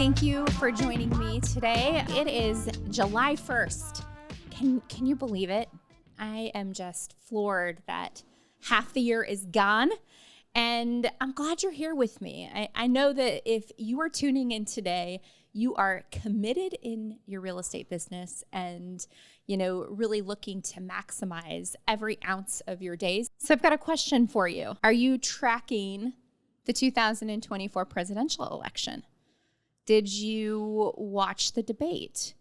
Thank you for joining me today. It is July 1st. Can you believe it? I am just floored that half the year is gone, and I'm glad you're here with me. I know that if you are tuning in today, you are committed in your real estate business and, really looking to maximize every ounce of your days. So I've got a question for you. Are you tracking the 2024 presidential election? Did you watch the debate?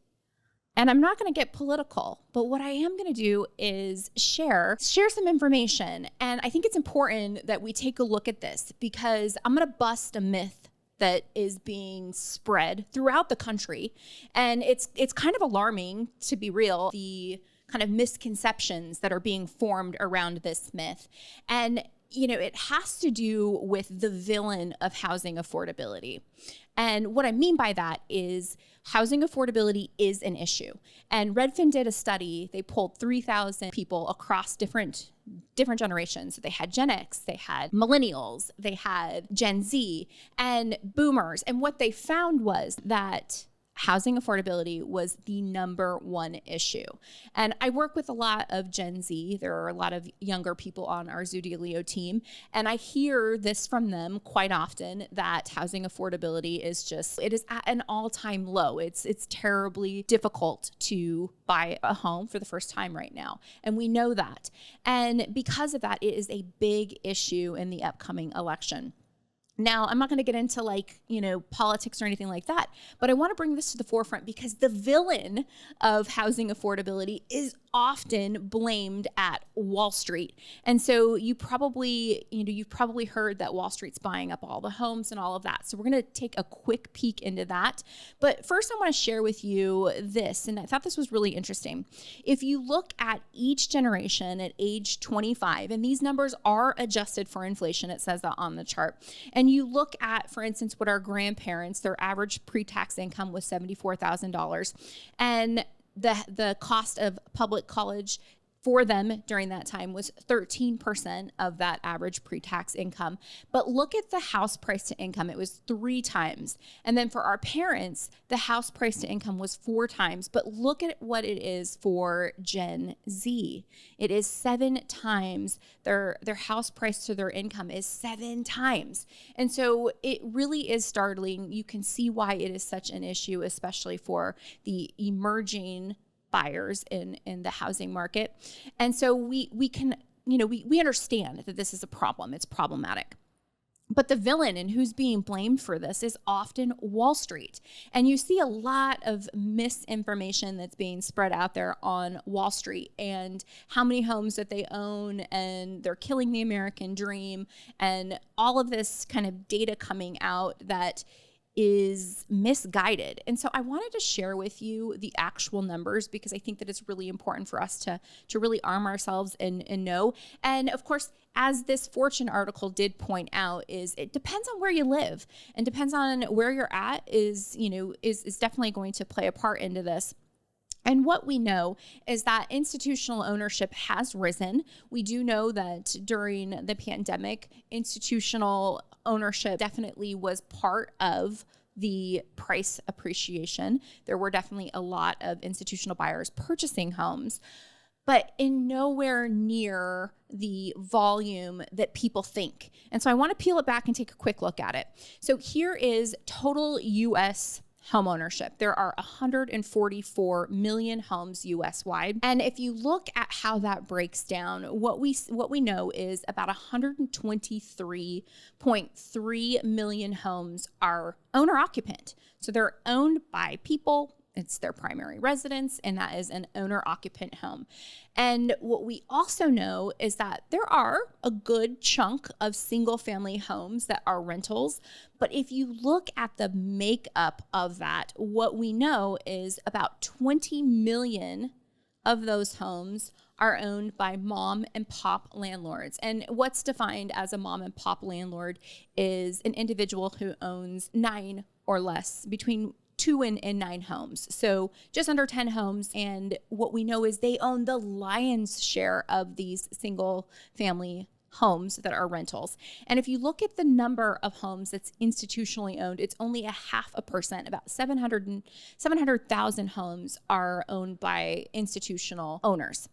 And I'm not going to get political, but what I am going to do is share some information. And I think it's important that we take a look at this because I'm going to bust a myth that is being spread throughout the country. And it's kind of alarming, to be real, the kind of misconceptions that are being formed around this myth. And it has to do with the villain of housing affordability. And what I mean by that is housing affordability is an issue. And Redfin did a study. They polled 3,000 people across different generations. So they had Gen X, they had millennials, they had Gen Z and boomers. And what they found was that housing affordability was the number one issue. And I work with a lot of Gen Z. There are a lot of younger people on our Zoodealio team. And I hear this from them quite often that housing affordability is at an all-time low. It's terribly difficult to buy a home for the first time right now. And we know that. And because of that, it is a big issue in the upcoming election. Now, I'm not going to get into politics or anything like that, but I want to bring this to the forefront because the villain of housing affordability is often blamed at Wall Street. And so you've probably heard that Wall Street's buying up all the homes and all of that. So we're going to take a quick peek into that. But first I want to share with you this, and I thought this was really interesting. If you look at each generation at age 25, and these numbers are adjusted for inflation, it says that on the chart, and you look at, for instance, what our grandparents, their average pre-tax income was $74,000, and the cost of public college for them during that time was 13% of that average pre-tax income. But look at the house price to income. It was 3 times. And then for our parents, the house price to income was 4 times. But look at what it is for Gen Z. It is 7 times. Their house price to their income is 7 times. And so it really is startling. You can see why it is such an issue, especially for the emerging buyers in the housing market. And so we can, we understand that this is a problem. It's problematic. But the villain and who's being blamed for this is often Wall Street. And you see a lot of misinformation that's being spread out there on Wall Street and how many homes that they own, and they're killing the American dream, and all of this kind of data coming out that is misguided. And so I wanted to share with you the actual numbers because I think that it's really important for us to really arm ourselves and know. And of course, as this Fortune article did point out, it depends on where you live and depends on where you're at is definitely going to play a part into this. And what we know is that institutional ownership has risen. We do know that during the pandemic, institutional ownership definitely was part of the price appreciation. There were definitely a lot of institutional buyers purchasing homes, but in nowhere near the volume that people think. And so I want to peel it back and take a quick look at it. So here is total U.S. home ownership. There are 144 million homes US wide. And if you look at how that breaks down, what we know is about 123.3 million homes are owner occupant. So they're owned by people. It's their primary residence, and that is an owner-occupant home. And what we also know is that there are a good chunk of single-family homes that are rentals. But if you look at the makeup of that, what we know is about 20 million of those homes are owned by mom and pop landlords. And what's defined as a mom and pop landlord is an individual who owns 9 or less, between 2 and 9 homes. So just under 10 homes. And what we know is they own the lion's share of these single family homes that are rentals. And if you look at the number of homes that's institutionally owned, it's only 0.5%. About 700,000 homes are owned by institutional owners.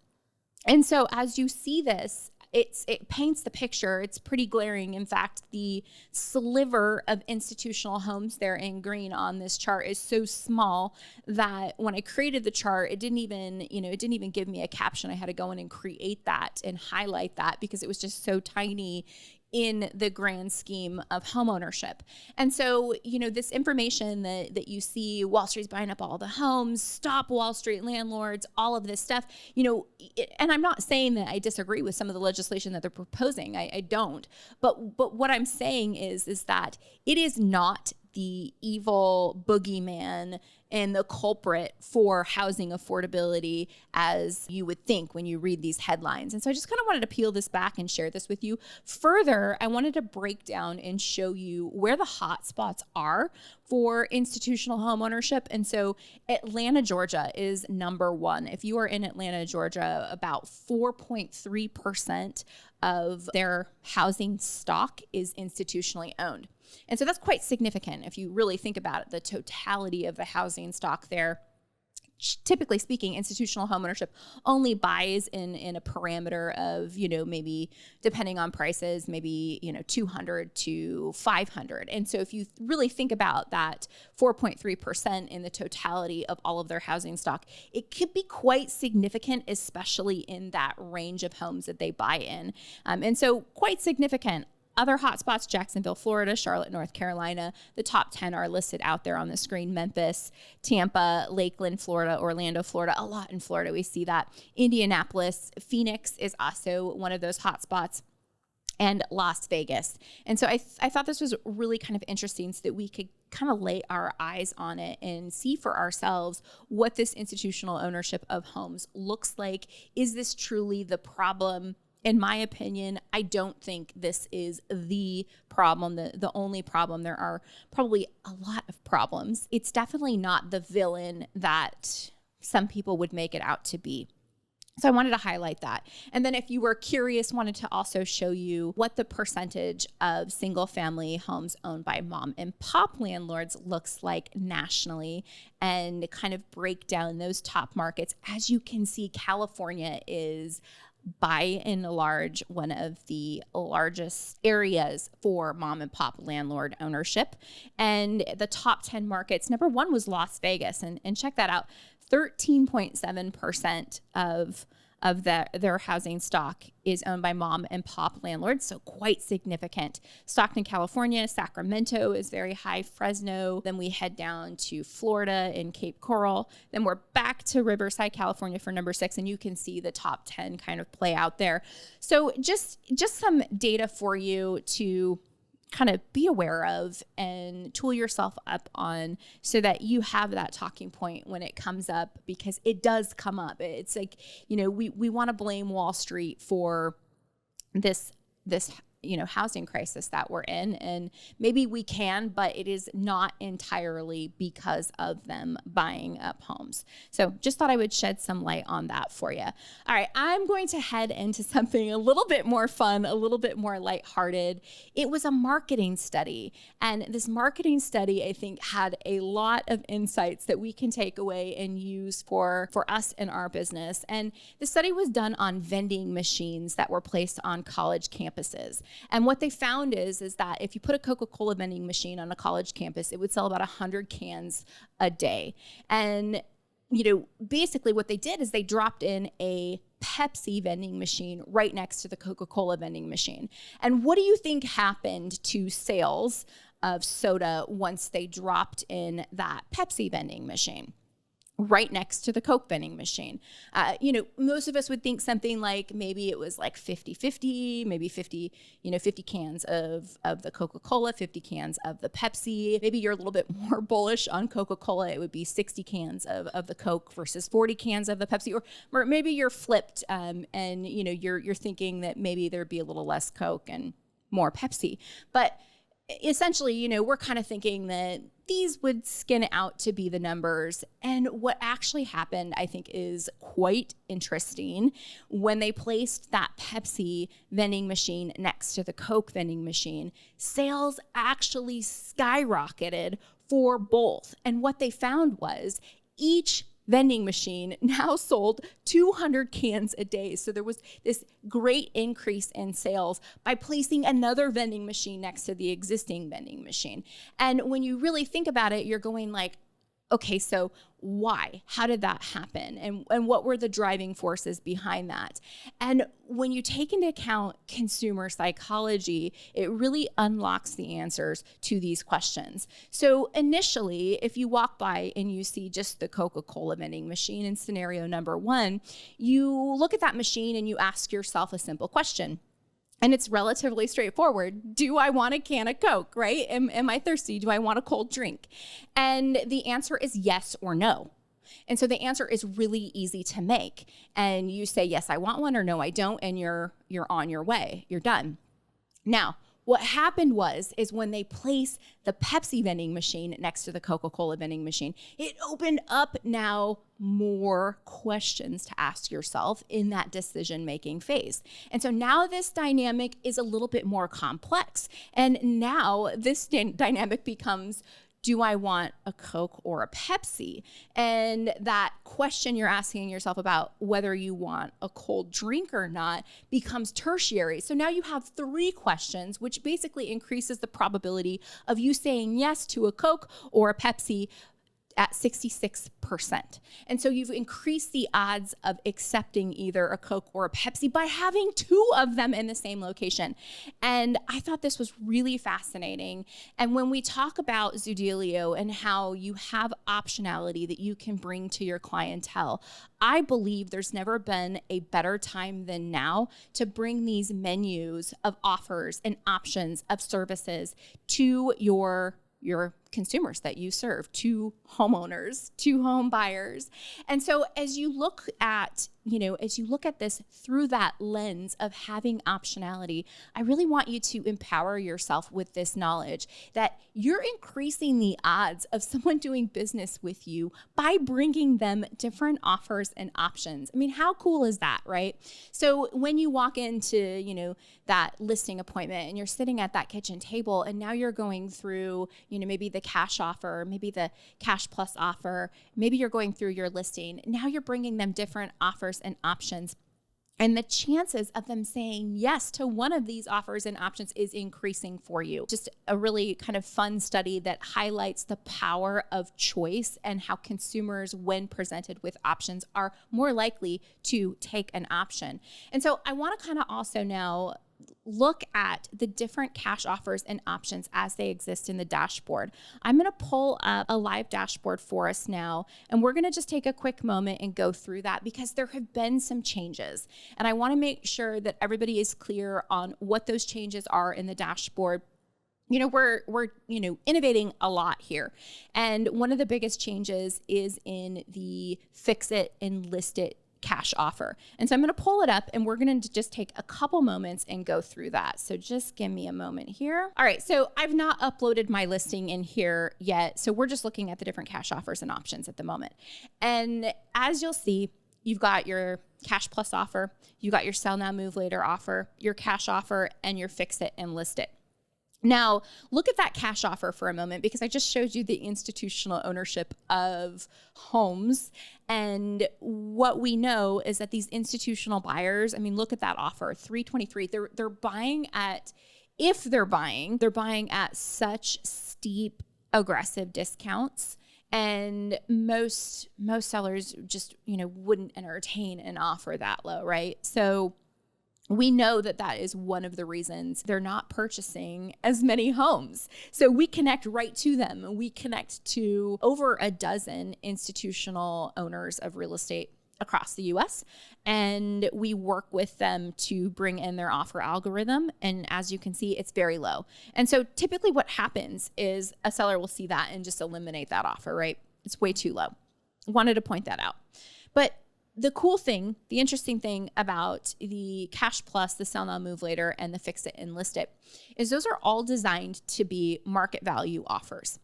And so as you see this, it paints the picture. It's pretty glaring. In fact, the sliver of institutional homes there in green on this chart is so small that when I created the chart, it didn't even give me a caption. I had to go in and create that and highlight that because it was just so tiny in the grand scheme of homeownership. And so, this information that you see, Wall Street's buying up all the homes, stop Wall Street landlords, all of this stuff, and I'm not saying that I disagree with some of the legislation that they're proposing. I don't. But what I'm saying is that it is not the evil boogeyman and the culprit for housing affordability as you would think when you read these headlines. And so I just kind of wanted to peel this back and share this with you. Further, I wanted to break down and show you where the hot spots are for institutional home ownership. And so Atlanta, Georgia is number one. If you are in Atlanta, Georgia, about 4.3% of their housing stock is institutionally owned. And so that's quite significant if you really think about it, the totality of the housing stock there. Typically speaking, institutional homeownership only buys in a parameter of, maybe depending on prices, maybe, 200 to 500. And so if you really think about that 4.3% in the totality of all of their housing stock, it could be quite significant, especially in that range of homes that they buy in. And so quite significant. Other hotspots, Jacksonville, Florida, Charlotte, North Carolina. The top 10 are listed out there on the screen. Memphis, Tampa, Lakeland, Florida, Orlando, Florida. A lot in Florida, we see that. Indianapolis, Phoenix is also one of those hotspots. And Las Vegas. And so I thought this was really kind of interesting so that we could kind of lay our eyes on it and see for ourselves what this institutional ownership of homes looks like. Is this truly the problem? In my opinion, I don't think this is the problem, the only problem. There are probably a lot of problems. It's definitely not the villain that some people would make it out to be. So I wanted to highlight that. And then if you were curious, wanted to also show you what the percentage of single family homes owned by mom and pop landlords looks like nationally and kind of break down those top markets. As you can see, California is by and large one of the largest areas for mom and pop landlord ownership. And the top 10 markets, number one was Las Vegas. And check that out, 13.7% of their housing stock is owned by mom and pop landlords, so quite significant. Stockton, California, Sacramento is very high, Fresno. Then we head down to Florida and Cape Coral. Then we're back to Riverside, California for number 6, and you can see the top 10 kind of play out there. So just some data for you to kind of be aware of and tool yourself up on so that you have that talking point when it comes up, because it does come up. It's like, we want to blame Wall Street for this housing crisis that we're in. And maybe we can, but it is not entirely because of them buying up homes. So just thought I would shed some light on that for you. All right, I'm going to head into something a little bit more fun, a little bit more lighthearted. It was a marketing study. And this marketing study, I think, had a lot of insights that we can take away and use for us in our business. And the study was done on vending machines that were placed on college campuses. And what they found is that if you put a Coca-Cola vending machine on a college campus, it would sell about 100 cans a day. And, basically what they did is they dropped in a Pepsi vending machine right next to the Coca-Cola vending machine. And what do you think happened to sales of soda once they dropped in that Pepsi vending machine right next to the Coke vending machine? Most of us would think something like maybe it was like 50-50, maybe 50 cans of the Coca-Cola, 50 cans of the Pepsi. Maybe you're a little bit more bullish on Coca-Cola. It would be 60 cans of the Coke versus 40 cans of the Pepsi. Or maybe you're flipped and you're thinking that maybe there'd be a little less Coke and more Pepsi. But essentially, we're kind of thinking that these would skin out to be the numbers. And what actually happened, I think, is quite interesting. When they placed that Pepsi vending machine next to the Coke vending machine, sales actually skyrocketed for both. And what they found was each vending machine now sold 200 cans a day. So there was this great increase in sales by placing another vending machine next to the existing vending machine. And when you really think about it, you're going like, okay, so why? How did that happen? And what were the driving forces behind that? And when you take into account consumer psychology, it really unlocks the answers to these questions. So initially, if you walk by and you see just the Coca-Cola vending machine in scenario number 1, you look at that machine and you ask yourself a simple question. And it's relatively straightforward. Do I want a can of Coke, right? Am I thirsty? Do I want a cold drink? And the answer is yes or no. And so the answer is really easy to make. And you say, yes, I want one, or no, I don't. And you're on your way. You're done. Now, what happened is when they place the Pepsi vending machine next to the Coca-Cola vending machine, it opened up now more questions to ask yourself in that decision-making phase. And so now this dynamic is a little bit more complex. And now this dynamic becomes, do I want a Coke or a Pepsi? And that question you're asking yourself about whether you want a cold drink or not becomes tertiary. So now you have 3 questions, which basically increases the probability of you saying yes to a Coke or a Pepsi at 66%. And so you've increased the odds of accepting either a Coke or a Pepsi by having 2 of them in the same location. And I thought this was really fascinating. And when we talk about Zoodealio and how you have optionality that you can bring to your clientele, I believe there's never been a better time than now to bring these menus of offers and options of services to your consumers that you serve, to homeowners, to home buyers. And so as you look at this through that lens of having optionality, I really want you to empower yourself with this knowledge that you're increasing the odds of someone doing business with you by bringing them different offers and options. I mean, how cool is that, right? So when you walk into, that listing appointment and you're sitting at that kitchen table and now you're going through, maybe the cash offer, maybe the cash plus offer, maybe you're going through your listing. Now you're bringing them different offers and options. And the chances of them saying yes to one of these offers and options is increasing for you. Just a really kind of fun study that highlights the power of choice and how consumers, when presented with options, are more likely to take an option. And so I want to kind of also now look at the different cash offers and options as they exist in the dashboard. I'm going to pull up a live dashboard for us now, and we're going to just take a quick moment and go through that because there have been some changes. And I want to make sure that everybody is clear on what those changes are in the dashboard. We're innovating a lot here. And one of the biggest changes is in the fix it and list it cash offer. And so I'm going to pull it up and we're going to just take a couple moments and go through that. So just give me a moment here. All right. So I've not uploaded my listing in here yet. So we're just looking at the different cash offers and options at the moment. And as you'll see, you've got your cash plus offer, you got your sell now, move later offer, your cash offer, and your fix it and list it. Now, look at that cash offer for a moment because I just showed you the institutional ownership of homes. And what we know is that these institutional buyers, look at that offer, $323. They're buying at, if they're buying at such steep, aggressive discounts. And most sellers just, wouldn't entertain an offer that low, right? So we know that that is one of the reasons they're not purchasing as many homes. So we connect right to them. We connect to over a dozen institutional owners of real estate across the US, and we work with them to bring in their offer algorithm. And as you can see, it's very low. And so typically what happens is a seller will see that and just eliminate that offer, right? It's way too low. Wanted to point that out. But The cool thing, the interesting thing about the Cash Plus, the Sell Now, Move Later, and the Fix It and List It is those are all designed to be market value offers.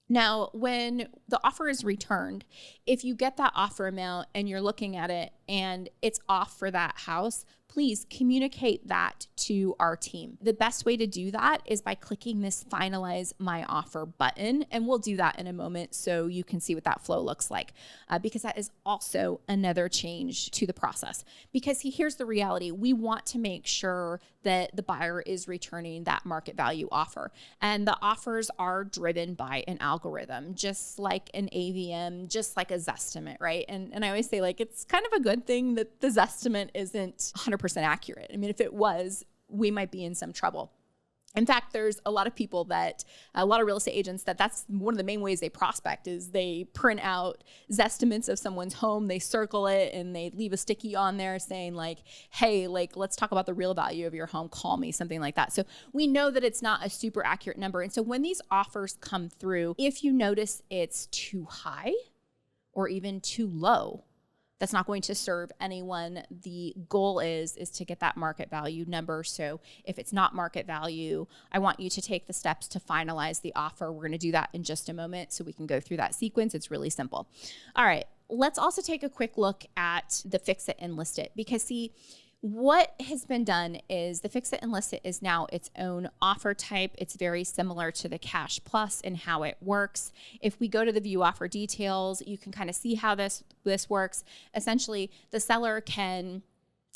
Now, when the offer is returned, if you get that offer amount and you're looking at it and it's off for that house, please communicate that to our team. The best way to do that is by clicking this Finalize My Offer button, and we'll do that in a moment so you can see what that flow looks like, because that is also another change to the process. Because here's the reality. We want to make sure that the buyer is returning that market value offer, and the offers are driven by an algorithm, just like an AVM, just like a Zestimate, right? And I always say, like, it's kind of a good thing that the Zestimate isn't 100% accurate. I mean, if it was, we might be in some trouble. In fact, there's a lot of people a lot of real estate agents that's one of the main ways they prospect is they print out Zestimates of someone's home, they circle it, and they leave a sticky on there saying like, hey, like, let's talk about the real value of your home, call me, something like that. So we know that it's not a super accurate number. And so when these offers come through, if you notice it's too high or even too low, that's not going to serve anyone. The goal is to get that market value number. So if it's not market value, I want you to take the steps to finalize the offer. We're going to do that in just a moment so we can go through that sequence. It's really simple. All right, let's also take a quick look at the Fix It and List It, because see, what has been done is the Fix It and List It is now its own offer type. It's very similar to the Cash Plus in how it works. If we go to the View Offer Details, you can kind of see how this works. Essentially, the seller can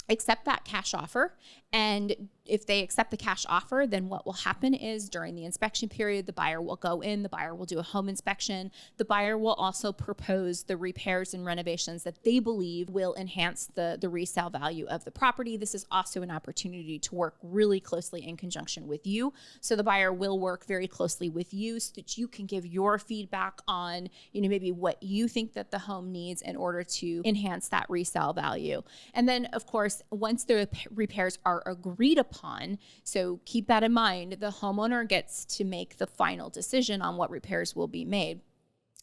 accept that cash offer, and if they accept the cash offer, then what will happen is during the inspection period, the buyer will go in, the buyer will do a home inspection. The buyer will also propose the repairs and renovations that they believe will enhance the resale value of the property. This is also an opportunity to work really closely in conjunction with you. So the buyer will work very closely with you so that you can give your feedback on, maybe what you think that the home needs in order to enhance that resale value. And then, of course, once the repairs are agreed upon, so keep that in mind, the homeowner gets to make the final decision on what repairs will be made,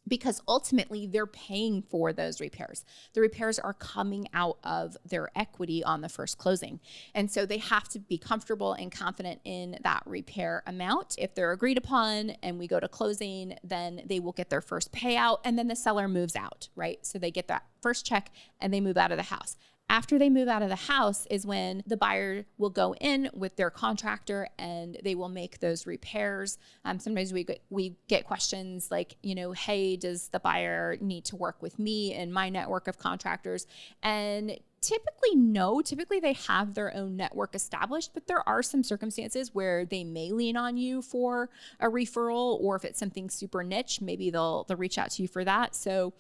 because ultimately they're paying for those repairs. The repairs are coming out of their equity on the first closing. And so they have to be comfortable and confident in that repair amount. If they're agreed upon and we go to closing, then they will get their first payout, and then the seller moves out, right? So they get that first check and they move out of the house. After they move out of the house is when the buyer will go in with their contractor and they will make those repairs. Sometimes we get questions like, hey, does the buyer need to work with me and my network of contractors? And typically, no. Typically, they have their own network established, but there are some circumstances where they may lean on you for a referral, or if it's something super niche, maybe they'll reach out to you for that. So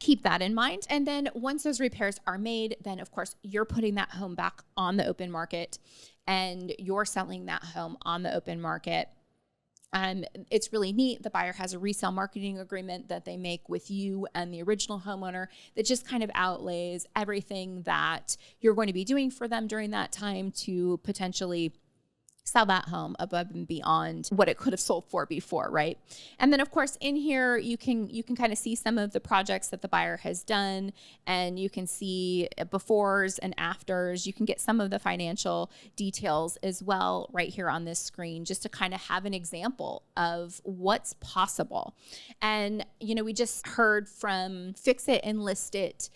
keep that in mind. And then once those repairs are made, then of course you're putting that home back on the open market and you're selling that home on the open market. It's really neat. The buyer has a resale marketing agreement that they make with you and the original homeowner that just kind of outlays everything that you're going to be doing for them during that time to potentially sell that home above and beyond what it could have sold for before, right? And then of course in here you can kind of see some of the projects that the buyer has done, and you can see befores and afters. You can get some of the financial details as well right here on this screen, just to kind of have an example of what's possible. And we just heard from Fix It and List It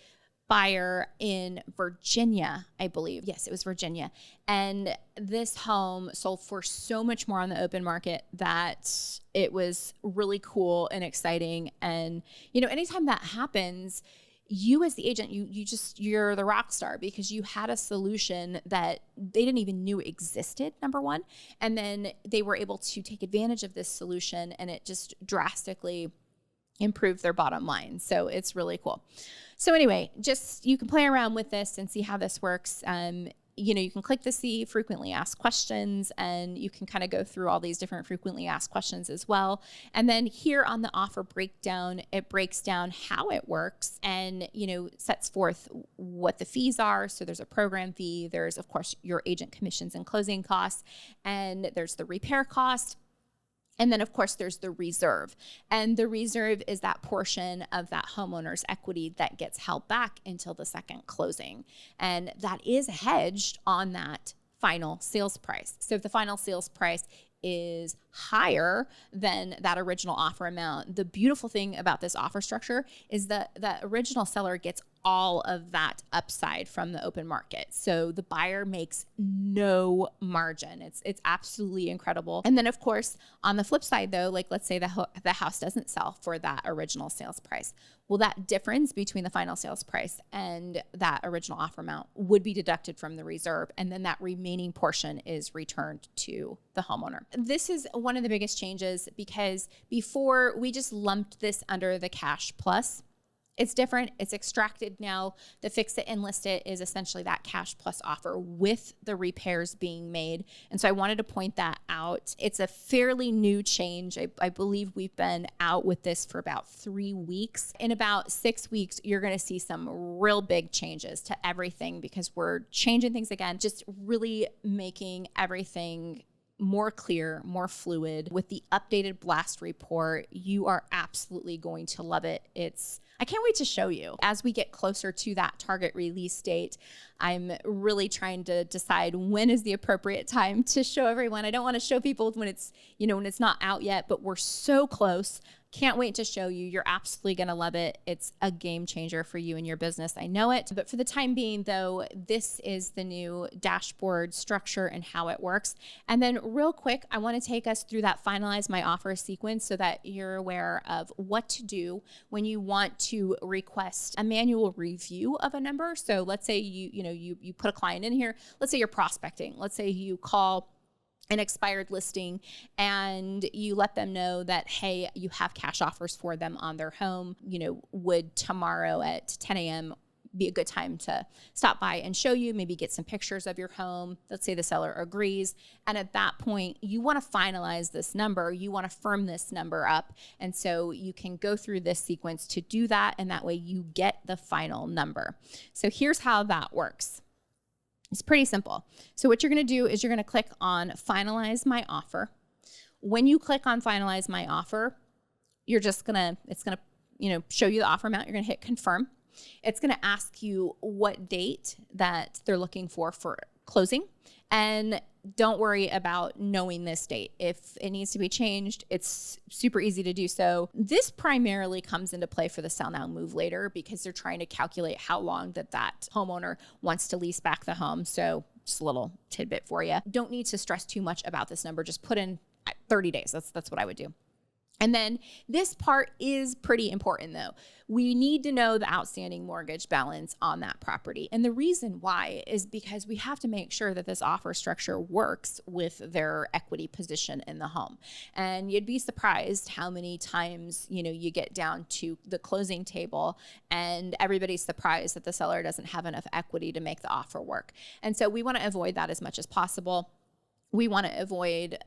buyer in Virginia, I believe. Yes, it was Virginia. And this home sold for so much more on the open market that it was really cool and exciting. And, anytime that happens, you as the agent, you're the rock star, because you had a solution that they didn't even knew existed, number one. And then they were able to take advantage of this solution, and it just drastically improve their bottom line. So it's really cool. So anyway, you can play around with this and see how this works. You can click the see frequently asked questions, and you can kind of go through all these different frequently asked questions as well. And then here on the offer breakdown, it breaks down how it works and, sets forth what the fees are. So there's a program fee. There's, of course, your agent commissions and closing costs, and there's the repair cost. And then, of course, there's the reserve. And the reserve is that portion of that homeowner's equity that gets held back until the second closing. And that is hedged on that final sales price. So if the final sales price is higher than that original offer amount, the beautiful thing about this offer structure is that the original seller gets all of that upside from the open market. So the buyer makes no margin. It's absolutely incredible. And then, of course, on the flip side though, like let's say the house doesn't sell for that original sales price. Well, that difference between the final sales price and that original offer amount would be deducted from the reserve. And then that remaining portion is returned to the homeowner. This is one of the biggest changes because before we just lumped this under the cash plus. It's different. It's extracted now. The fix it and list it is essentially that cash plus offer with the repairs being made. And so I wanted to point that out. It's a fairly new change. I believe we've been out with this for about 3 weeks. In about 6 weeks, you're going to see some real big changes to everything because we're changing things again, just really making everything more clear, more fluid. With the updated blast report, you are absolutely going to love it. I can't wait to show you. As we get closer to that target release date, I'm really trying to decide when is the appropriate time to show everyone. I don't want to show people when it's not out yet, but we're so close. Can't wait to show you. You're absolutely going to love it. It's a game changer for you and your business. I know it. But for the time being, though, this is the new dashboard structure and how it works. And then real quick, I want to take us through that finalize my offer sequence so that you're aware of what to do when you want to request a manual review of a number. So let's say you put a client in here. Let's say you're prospecting. Let's say you call an expired listing and you let them know that, hey, you have cash offers for them on their home. Would tomorrow at 10 a.m. be a good time to stop by and show you, maybe get some pictures of your home. Let's say the seller agrees. And at that point, you want to finalize this number. You want to firm this number up. And so you can go through this sequence to do that. And that way you get the final number. So here's how that works. It's pretty simple. So what you're going to do is you're going to click on finalize my offer. When you click on finalize my offer, it's going to show you the offer amount. You're going to hit confirm. It's going to ask you what date that they're looking for closing. And don't worry about knowing this date. If it needs to be changed, it's super easy to do so. This primarily comes into play for the sell now, move later, because they're trying to calculate how long that homeowner wants to lease back the home. So just a little tidbit for you. Don't need to stress too much about this number. Just put in 30 days. That's what I would do. And then this part is pretty important though. We need to know the outstanding mortgage balance on that property. And the reason why is because we have to make sure that this offer structure works with their equity position in the home. And you'd be surprised how many times, you get down to the closing table and everybody's surprised that the seller doesn't have enough equity to make the offer work. And so we want to avoid that as much as possible. We want to avoid,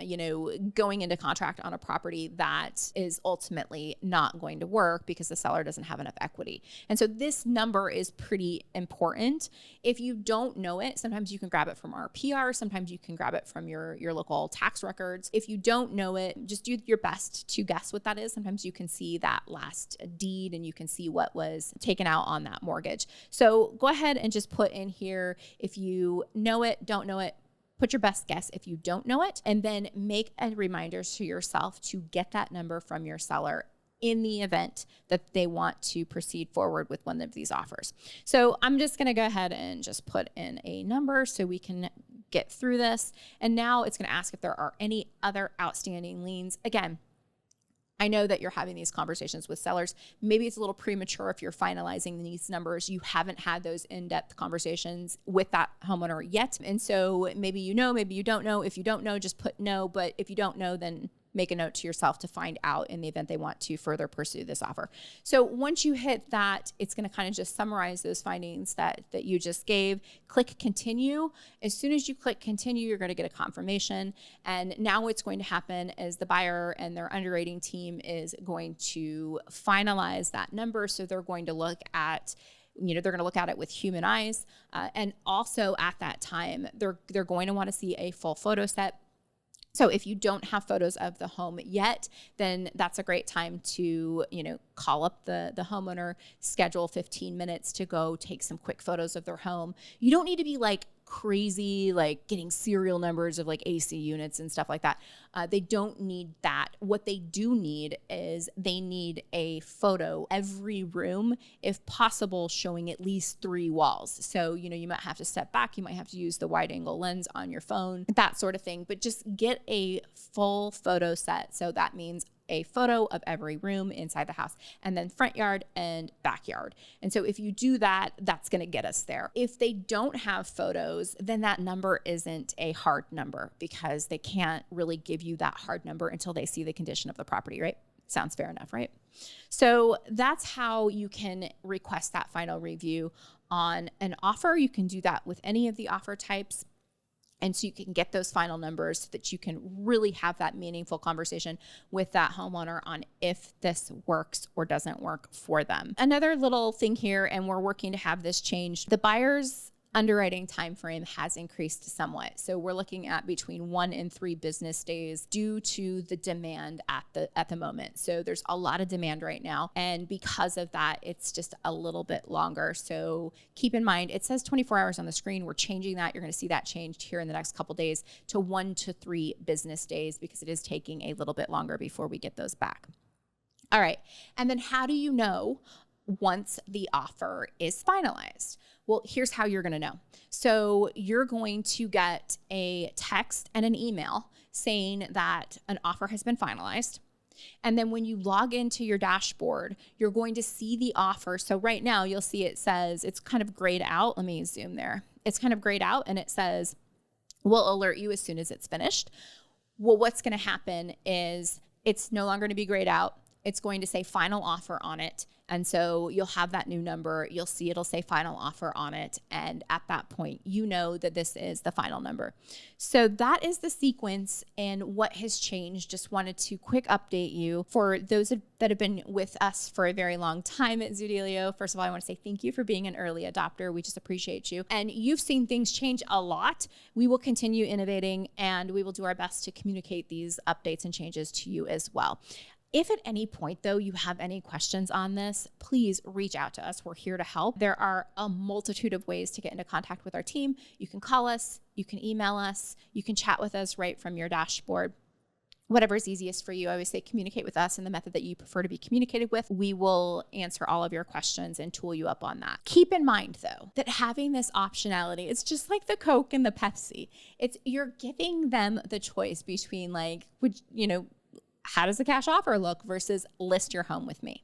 going into contract on a property that is ultimately not going to work because the seller doesn't have enough equity. And so this number is pretty important. If you don't know it, sometimes you can grab it from RPR. Sometimes you can grab it from your local tax records. If you don't know it, just do your best to guess what that is. Sometimes you can see that last deed and you can see what was taken out on that mortgage. So go ahead and just put in here if you know it, don't know it. Put your best guess if you don't know it, and then make a reminder to yourself to get that number from your seller in the event that they want to proceed forward with one of these offers. So I'm just going to go ahead and just put in a number so we can get through this. And now it's going to ask if there are any other outstanding liens. Again, I know that you're having these conversations with sellers. Maybe it's a little premature if you're finalizing these numbers. You haven't had those in-depth conversations with that homeowner yet. And so maybe maybe you don't know. If you don't know, just put no. But if you don't know, then make a note to yourself to find out in the event they want to further pursue this offer. So once you hit that, it's going to kind of just summarize those findings that you just gave. Click continue. As soon as you click continue, you're going to get a confirmation. And now what's going to happen is the buyer and their underwriting team is going to finalize that number. So they're going to look at they're going to look at it with human eyes. And also at that time, they're going to want to see a full photo set. So if you don't have photos of the home yet, then that's a great time to, call up the homeowner, schedule 15 minutes to go take some quick photos of their home. You don't need to be like crazy, like getting serial numbers of like AC units and stuff like that. They don't need that. What they do need is they need a photo every room, if possible, showing at least 3 walls. So, you might have to step back. You might have to use the wide angle lens on your phone, that sort of thing. But just get a full photo set. So that means a photo of every room inside the house, and then front yard and backyard. And so if you do that, that's going to get us there. If they don't have photos, then that number isn't a hard number because they can't really give you that hard number until they see the condition of the property, right? Sounds fair enough, right? So that's how you can request that final review on an offer. You can do that with any of the offer types. And so you can get those final numbers so that you can really have that meaningful conversation with that homeowner on if this works or doesn't work for them. Another little thing here, and we're working to have this changed, the buyer's underwriting timeframe has increased somewhat. So we're looking at between 1 and 3 business days due to the demand at the moment. So there's a lot of demand right now. And because of that, it's just a little bit longer. So keep in mind, it says 24 hours on the screen. We're changing that. You're going to see that changed here in the next couple days to 1 to 3 business days because it is taking a little bit longer before we get those back. All right. And then how do you know once the offer is finalized? Well, here's how you're going to know. So you're going to get a text and an email saying that an offer has been finalized. And then when you log into your dashboard, you're going to see the offer. So right now you'll see it says it's kind of grayed out. Let me zoom there. It's kind of grayed out and it says, we'll alert you as soon as it's finished. Well, what's going to happen is it's no longer going to be grayed out. It's going to say final offer on it. And so you'll have that new number. You'll see it'll say final offer on it. And at that point, you know that this is the final number. So that is the sequence and what has changed. Just wanted to quick update you. For those that have been with us for a very long time at Zoodealio, first of all, I want to say thank you for being an early adopter. We just appreciate you. And you've seen things change a lot. We will continue innovating and we will do our best to communicate these updates and changes to you as well. If at any point, though, you have any questions on this, please reach out to us. We're here to help. There are a multitude of ways to get into contact with our team. You can call us, you can email us, you can chat with us right from your dashboard. Whatever is easiest for you. I always say communicate with us in the method that you prefer to be communicated with. We will answer all of your questions and tool you up on that. Keep in mind, though, that having this optionality, it's just like the Coke and the Pepsi. You're giving them the choice between how does the cash offer look versus list your home with me.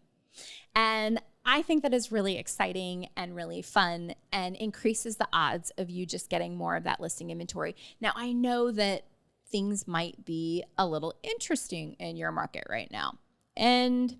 And I think that is really exciting and really fun and increases the odds of you just getting more of that listing inventory. Now, I know that things might be a little interesting in your market right now. And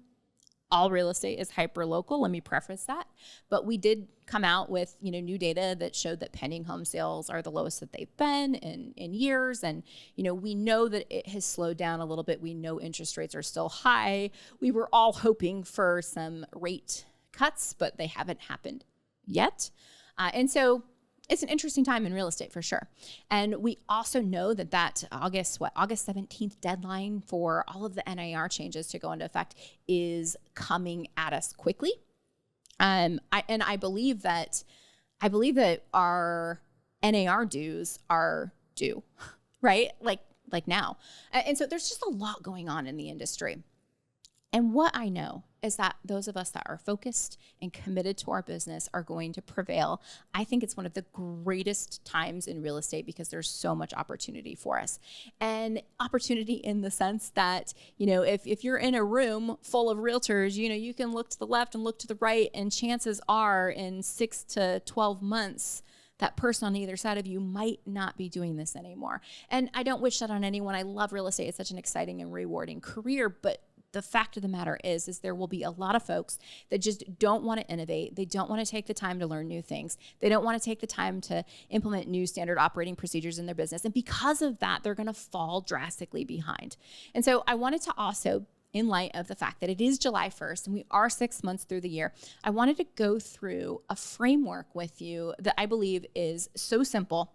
all real estate is hyper local. Let me preface that. But we did come out with, new data that showed that pending home sales are the lowest that they've been in years. And, we know that it has slowed down a little bit. We know interest rates are still high. We were all hoping for some rate cuts, but they haven't happened yet. And so it's an interesting time in real estate for sure. And we also know that August 17th deadline for all of the NAR changes to go into effect is coming at us quickly. I believe that our NAR dues are due, right? Like now. And so there's just a lot going on in the industry. And what I know is that those of us that are focused and committed to our business are going to prevail. I think it's one of the greatest times in real estate because there's so much opportunity for us. And opportunity in the sense that, if you're in a room full of realtors, you can look to the left and look to the right, and chances are in 6 to 12 months, that person on either side of you might not be doing this anymore. And I don't wish that on anyone. I love real estate. It's such an exciting and rewarding career, but the fact of the matter is there will be a lot of folks that just don't want to innovate. They don't want to take the time to learn new things. They don't want to take the time to implement new standard operating procedures in their business. And because of that, they're going to fall drastically behind. And so I wanted to also, in light of the fact that it is July 1st and we are 6 months through the year, I wanted to go through a framework with you that I believe is so simple.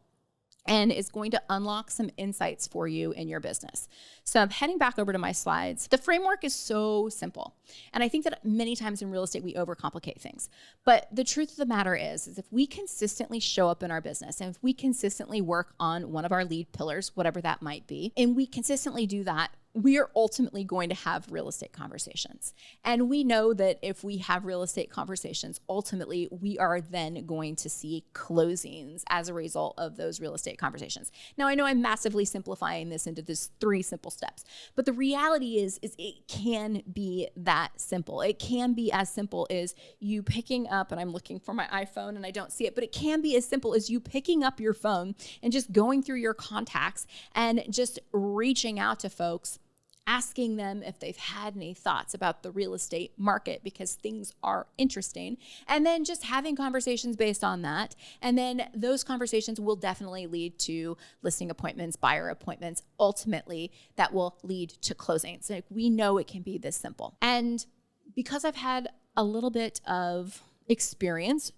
and is going to unlock some insights for you in your business. So I'm heading back over to my slides. The framework is so simple. And I think that many times in real estate, we overcomplicate things. But the truth of the matter is if we consistently show up in our business and if we consistently work on one of our lead pillars, whatever that might be, and we consistently do that, we are ultimately going to have real estate conversations. And we know that if we have real estate conversations, ultimately we are then going to see closings as a result of those real estate conversations. Now, I know I'm massively simplifying this into this 3 simple steps, but the reality is it can be that simple. It can be as simple as you picking up, and I'm looking for my iPhone and I don't see it, but it can be as simple as you picking up your phone and just going through your contacts and just reaching out to folks, asking them if they've had any thoughts about the real estate market because things are interesting, and then just having conversations based on that. And then those conversations will definitely lead to listing appointments, buyer appointments. Ultimately, that will lead to closings. Like, we know it can be this simple. And because I've had a little bit of experience,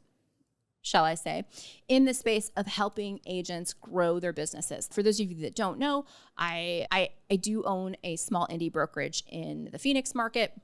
shall I say, in the space of helping agents grow their businesses. For those of you that don't know, I do own a small indie brokerage in the Phoenix market.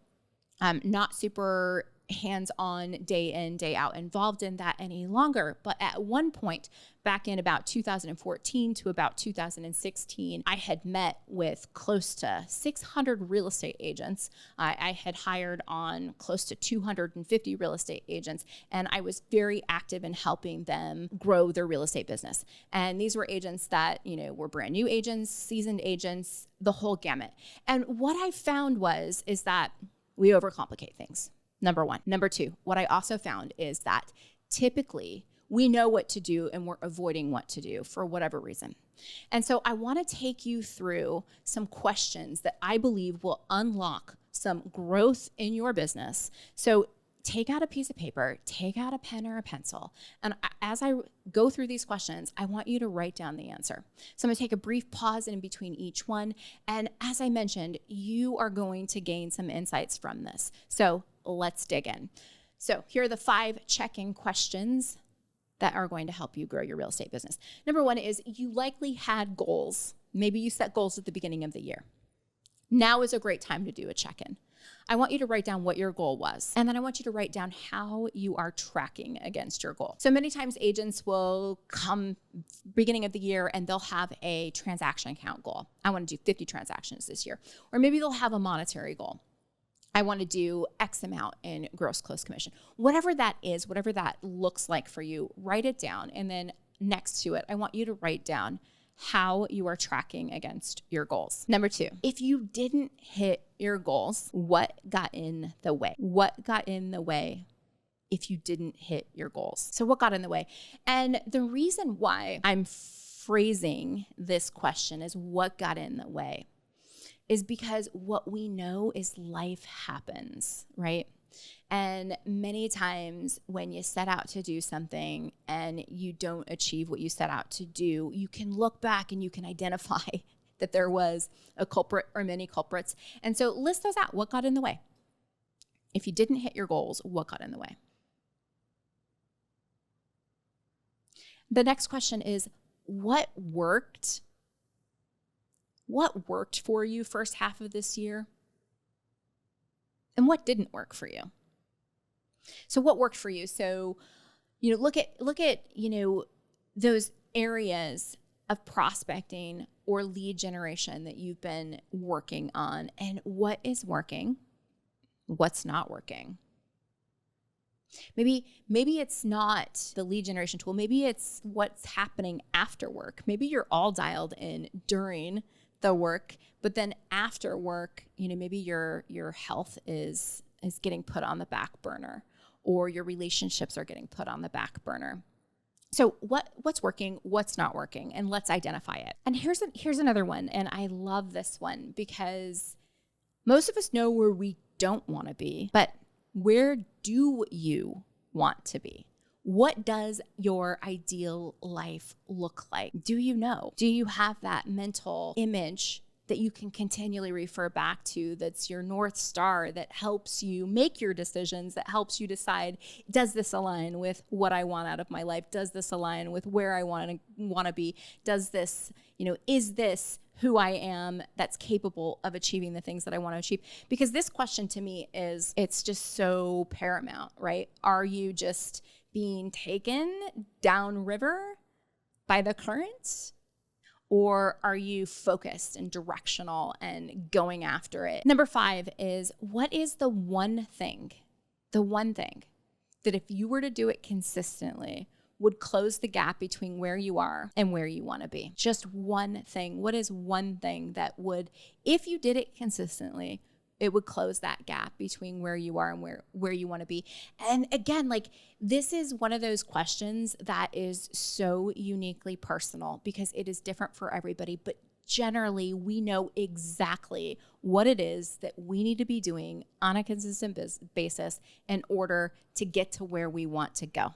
I'm not super hands-on, day in, day out involved in that any longer. But at one point, back in about 2014 to about 2016, I had met with close to 600 real estate agents. I had hired on close to 250 real estate agents, and I was very active in helping them grow their real estate business. And these were agents that, were brand new agents, seasoned agents, the whole gamut. And what I found is that we overcomplicate things. Number one. Number two, what I also found is that typically we know what to do and we're avoiding what to do for whatever reason. And so I want to take you through some questions that I believe will unlock some growth in your business. So take out a piece of paper, take out a pen or a pencil. And as I go through these questions, I want you to write down the answer. So I'm going to take a brief pause in between each one. And as I mentioned, you are going to gain some insights from this. So let's dig in. So here are the 5 check-in questions that are going to help you grow your real estate business. Number 1 is you likely had goals. Maybe you set goals at the beginning of the year. Now is a great time to do a check-in. I want you to write down what your goal was, and then I want you to write down how you are tracking against your goal. So many times agents will come beginning of the year and they'll have a transaction count goal. I want to do 50 transactions this year. Or maybe they'll have a monetary goal. I want to do X amount in gross close commission. Whatever that is, whatever that looks like for you, write it down. And then next to it, I want you to write down how you are tracking against your goals. Number 2, if you didn't hit your goals, what got in the way? What got in the way if you didn't hit your goals? So what got in the way? And the reason why I'm phrasing this question as what got in the way is because what we know is life happens, right? And many times when you set out to do something and you don't achieve what you set out to do, you can look back and you can identify that there was a culprit or many culprits. And so list those out. What got in the way? If you didn't hit your goals, what got in the way? The next question is, what worked? What worked for you first half of this year? And what didn't work for you? So what worked for you? So, look at, those areas of prospecting or lead generation that you've been working on, and what is working, what's not working. Maybe it's not the lead generation tool. Maybe it's what's happening after work. Maybe you're all dialed in during the work, but then after work, maybe your health is getting put on the back burner, or your relationships are getting put on the back burner. So what's working, what's not working, and let's identify it. And here's another one, and I love this one because most of us know where we don't want to be, but where do you want to be? What does your ideal life look like? Do you know? Do you have that mental image that you can continually refer back to, that's your North Star, that helps you make your decisions, that helps you decide, does this align with what I want out of my life? Does this align with where I want to be? Does this, is this who I am that's capable of achieving the things that I want to achieve? Because this question to me it's just so paramount, right? Are you just being taken downriver by the currents? Or are you focused and directional and going after it? Number 5 is, what is the one thing that if you were to do it consistently would close the gap between where you are and where you want to be? Just one thing. What is one thing that would, if you did it consistently, it would close that gap between where you are and where you want to be? And again, this is one of those questions that is so uniquely personal because it is different for everybody. But generally, we know exactly what it is that we need to be doing on a consistent basis in order to get to where we want to go.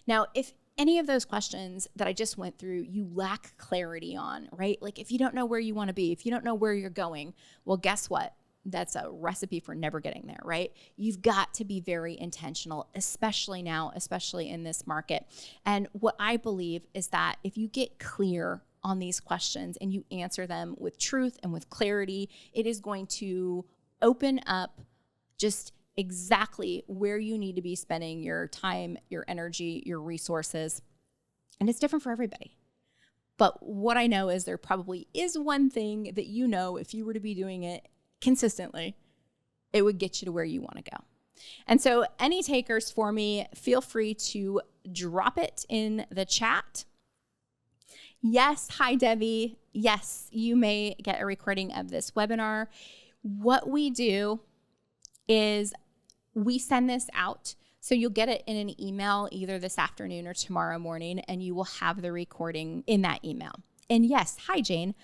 Now, if any of those questions that I just went through, you lack clarity on, right? If you don't know where you want to be, if you don't know where you're going, well, guess what? That's a recipe for never getting there, right? You've got to be very intentional, especially now, especially in this market. And what I believe is that if you get clear on these questions and you answer them with truth and with clarity, it is going to open up just exactly where you need to be spending your time, your energy, your resources. And it's different for everybody. But what I know is there probably is one thing that if you were to be doing it consistently, it would get you to where you want to go. And so any takers for me, feel free to drop it in the chat. Yes, hi Debbie. Yes, you may get a recording of this webinar. What we do is we send this out. So you'll get it in an email either this afternoon or tomorrow morning, and you will have the recording in that email. And yes, hi Jane,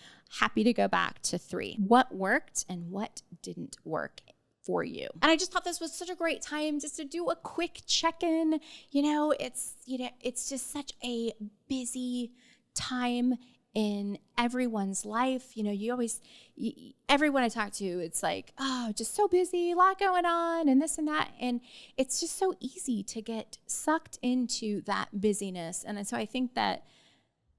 happy to go back to 3. What worked and what didn't work for you? And I just thought this was such a great time just to do a quick check-in. It's just such a busy time in everyone's life. Everyone I talk to, it's just so busy, a lot going on and this and that. And it's just so easy to get sucked into that busyness. And so I think that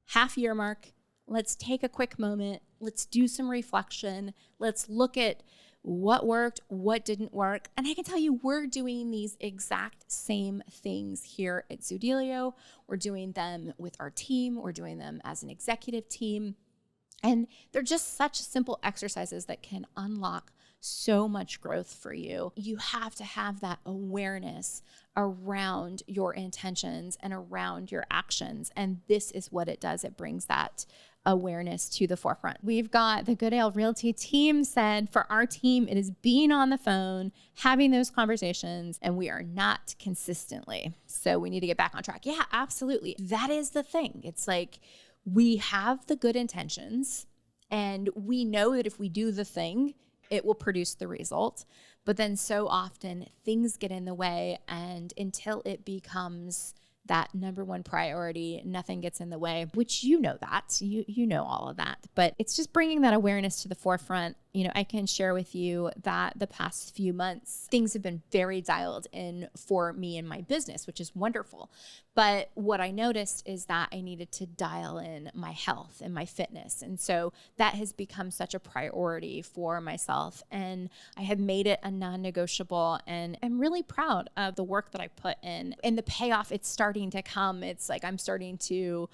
half year mark, let's take a quick moment. Let's do some reflection. Let's look at what worked, what didn't work. And I can tell you, we're doing these exact same things here at Zoodealio. We're doing them with our team. We're doing them as an executive team. And they're just such simple exercises that can unlock so much growth for you. You have to have that awareness around your intentions and around your actions. And this is what it does. It brings that awareness to the forefront. We've got the Good Ale Realty team said, for our team, it is being on the phone, having those conversations, and we are not consistently. So we need to get back on track. Yeah, absolutely. That is the thing. It's we have the good intentions and we know that if we do the thing, it will produce the result. But then so often things get in the way, and until it becomes that number one priority, nothing gets in the way, which you know all of that. But it's just bringing that awareness to the forefront. I can share with you that the past few months, things have been very dialed in for me and my business, which is wonderful. But what I noticed is that I needed to dial in my health and my fitness. And so that has become such a priority for myself. And I have made it a non-negotiable, and I'm really proud of the work that I put in and the payoff. It's starting to come. It's I'm starting to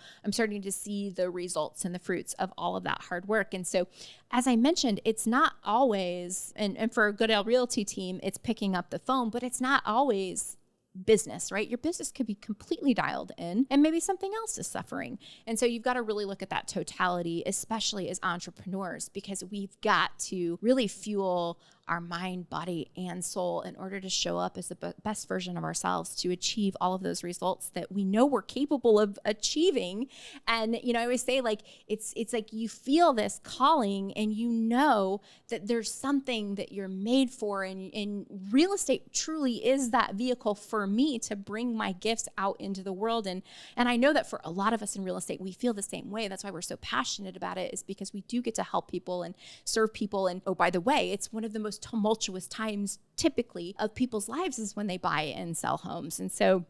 see the results and the fruits of all of that hard work. And so, as I mentioned, it's not always, and for a Good Ale Realty team, it's picking up the phone, but it's not always business, right? Your business could be completely dialed in and maybe something else is suffering. And so you've got to really look at that totality, especially as entrepreneurs, because we've got to really fuel our mind, body, and soul in order to show up as the best version of ourselves to achieve all of those results that we know we're capable of achieving. And, I always say, like, it's like you feel this calling and you know that there's something that you're made for. And real estate truly is that vehicle for me to bring my gifts out into the world. And I know that for a lot of us in real estate, we feel the same way. That's why we're so passionate about it, is because we do get to help people and serve people. And oh, by the way, it's one of the most tumultuous times typically of people's lives is when they buy and sell homes. And so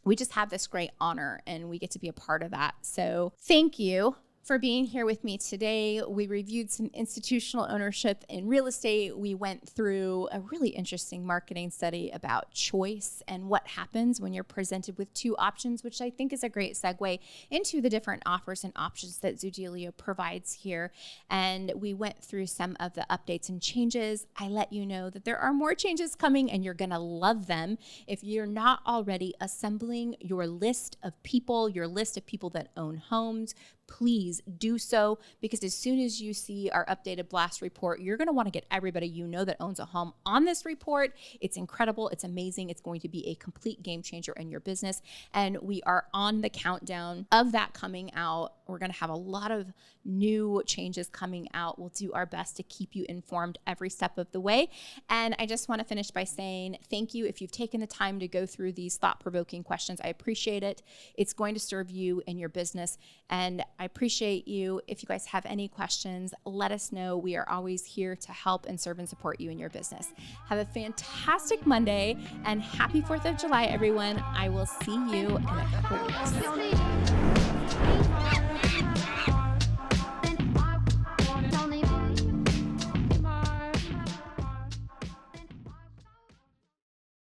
we just have this great honor and we get to be a part of that. So thank you for being here with me today. We reviewed some institutional ownership in real estate. We went through a really interesting marketing study about choice and what happens when you're presented with two options, which I think is a great segue into the different offers and options that Zoodealio provides here. And we went through some of the updates and changes. I let you know that there are more changes coming and you're gonna love them. If you're not already assembling your list of people that own homes, please do so, because as soon as you see our updated blast report, you're going to want to get everybody you know that owns a home on this report. It's incredible. It's amazing. It's going to be a complete game changer in your business. And we are on the countdown of that coming out. We're going to have a lot of new changes coming out. We'll do our best to keep you informed every step of the way. And I just want to finish by saying thank you if you've taken the time to go through these thought-provoking questions. I appreciate it. It's going to serve you and your business. And I appreciate you. If you guys have any questions, let us know. We are always here to help and serve and support you in your business. Have a fantastic Monday and happy 4th of July, everyone. I will see you in a couple weeks.